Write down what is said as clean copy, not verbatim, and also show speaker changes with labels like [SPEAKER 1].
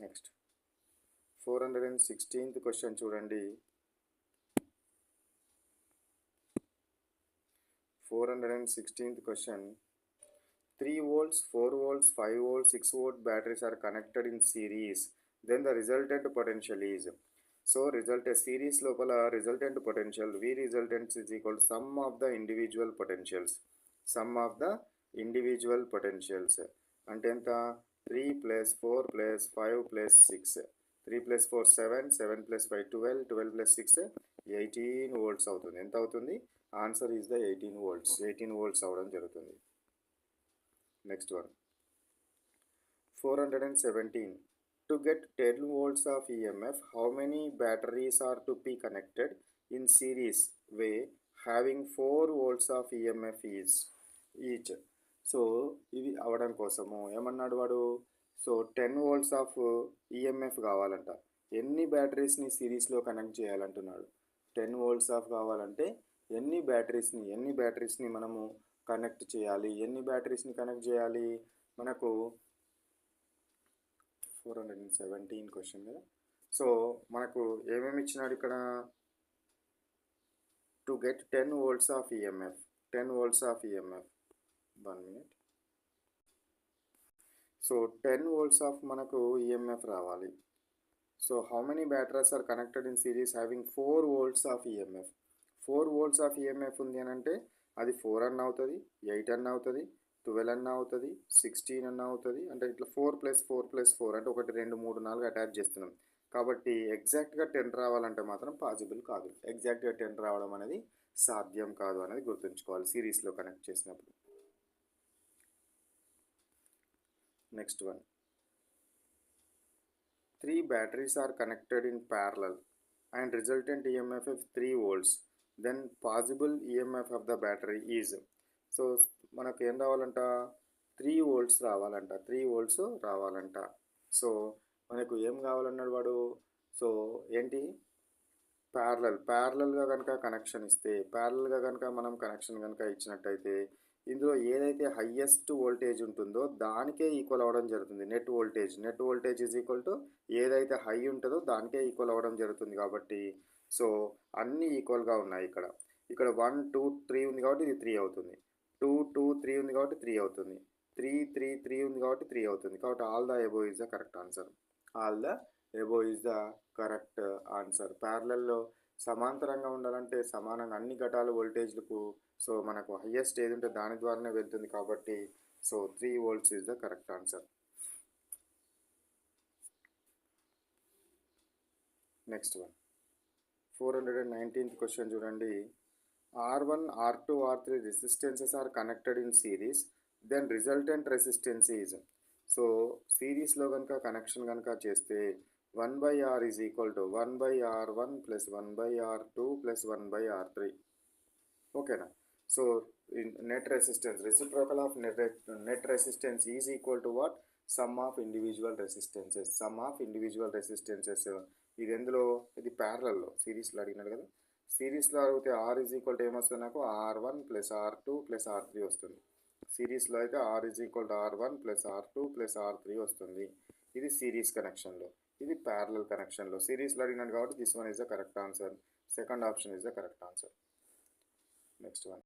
[SPEAKER 1] Next 416th question చూడండి. 416th question. 3 volts, 4 volts, 5 volts, 6 volt batteries are connected in series. Then the resultant potential is. So result series లోపల resultant potential V resultants is equal to sum of the individual potentials. Sum of the individual potentials. అంటే ఎంత 3 plus 4 plus 5 plus 6. 3 plus 4 7, 7 plus 5 12, 12 plus 6 18 volts అవుతుంది. ఎంత అవుతుంది? Answer is the 18 volts. 18 volts అవడం జరుగుతుంది. Next one 417. To get 10 volts of EMF how many batteries are to be connected in series way having 4 volts of EMF each. So ఇది అవడం కోసము ఏమన్నాడు వాడు? సో 10 volts ఆఫ్ ఈఎంఎఫ్ కావాలంట. ఎన్ని బ్యాటరీస్ని సిరీస్లో కనెక్ట్ చేయాలంటున్నాడు. 10 volts ఆఫ్ కావాలంటే ఎన్ని బ్యాటరీస్ని మనము కనెక్ట్ చేయాలి? ఎన్ని బ్యాటరీస్ని కనెక్ట్ చేయాలి? మనకు 417 క్వశ్చన్ కదా. సో మనకు ఏమేమి ఇచ్చినాడు ఇక్కడ? To get 10 volts of EMF 10 volts of EMF 1 minute. So 10 volts of మనకు ఈఎంఎఫ్ రావాలి. So how many batteries are connected in series having 4 volts of EMF. 4 volts of EMF ఉంది అని అంటే అది 4 అన్న అవుతుంది, 8 అన్న అవుతుంది, 12 అన్న అవుతుంది, 16 అన్న అవుతుంది. అంటే ఇట్లా 4 + 4 + 4 అంటే 1 2 3 4 అటాచ్ చేస్తున్నాం కాబట్టి ఎగ్జాక్ట్గా 10 రావాలంటే మాత్రం పాసిబుల్ కాదు. ఎగ్జాక్ట్గా 10 రావడం అనేది సాధ్యం కాదు అనేది గుర్తుంచుకోవాలి సిరీస్లో కనెక్ట్ చేసినప్పుడు. Next one 3 batteries are connected in parallel and resultant EMF is 3 volts. Then possible EMF of the battery is. So మనకు ఏం రావాలంట? 3 volts రావాలంట. 3 volts రావాలంట. సో మనకు ఏం కావాలన్నాడు వాడు? సో ఏంటి? ప్యారలల్గా కనుక కనెక్షన్ ఇస్తే, ప్యారలల్గా కనుక మనం కనెక్షన్ కనుక ఇచ్చినట్టయితే ఇందులో ఏదైతే హయ్యెస్ట్ వోల్టేజ్ ఉంటుందో దానికే ఈక్వల్ అవ్వడం జరుగుతుంది. Net voltage is equal to ఏదైతే హై ఉంటుందో దానికే ఈక్వల్ అవ్వడం జరుగుతుంది. కాబట్టి సో అన్నీ ఈక్వల్గా ఉన్నాయి. ఇక్కడ 1 2 3 ఉంది కాబట్టి ఇది 3 అవుతుంది. 2 2 3 ఉంది కాబట్టి 3 అవుతుంది. 3 3 3 ఉంది కాబట్టి 3 అవుతుంది. కాబట్టి all the above is the correct answer. All the above is the correct answer. ప్యారలల్లో సమాంతరంగా ఉండాలంటే సమానంగా అన్ని ఘటాలు వోల్టేజ్లకు సో మనకు హయ్యెస్ట్ ఏది ఉంటే దాని ద్వారానే వెళ్తుంది కాబట్టి so 3 volts is the correct answer. Next one 419th question చూడండి. R1, R2, R3 resistances are connected in series then resultant resistance is. So సిరీస్లో కనుక కనెక్షన్ కనుక చేస్తే 1/R is equal to 1/R1 + 1/R2 + 1/R3. ఓకేనా? So net resistance reciprocal of net resistance is equal to what? Some of individual resistances. ఇది ఎందులో? ఇది ప్యారలల్లో. సిరీస్లో అడిగినాడు కదా. సిరీస్లో అడిగితే R ఈజ్ ఈక్వల్ టు ఏమొస్తుంది? నాకు R1 + R2 + R3 వస్తుంది. సిరీస్లో అయితే R is equal to R1 + R2 + R3 వస్తుంది. ఇది సిరీస్ కనెక్షన్లో. ఇది ప్యారలల్ కనెక్షన్లో. సిరీస్లో అడిగినాడు కాబట్టి this one is the correct answer. Second option is the correct answer. Next one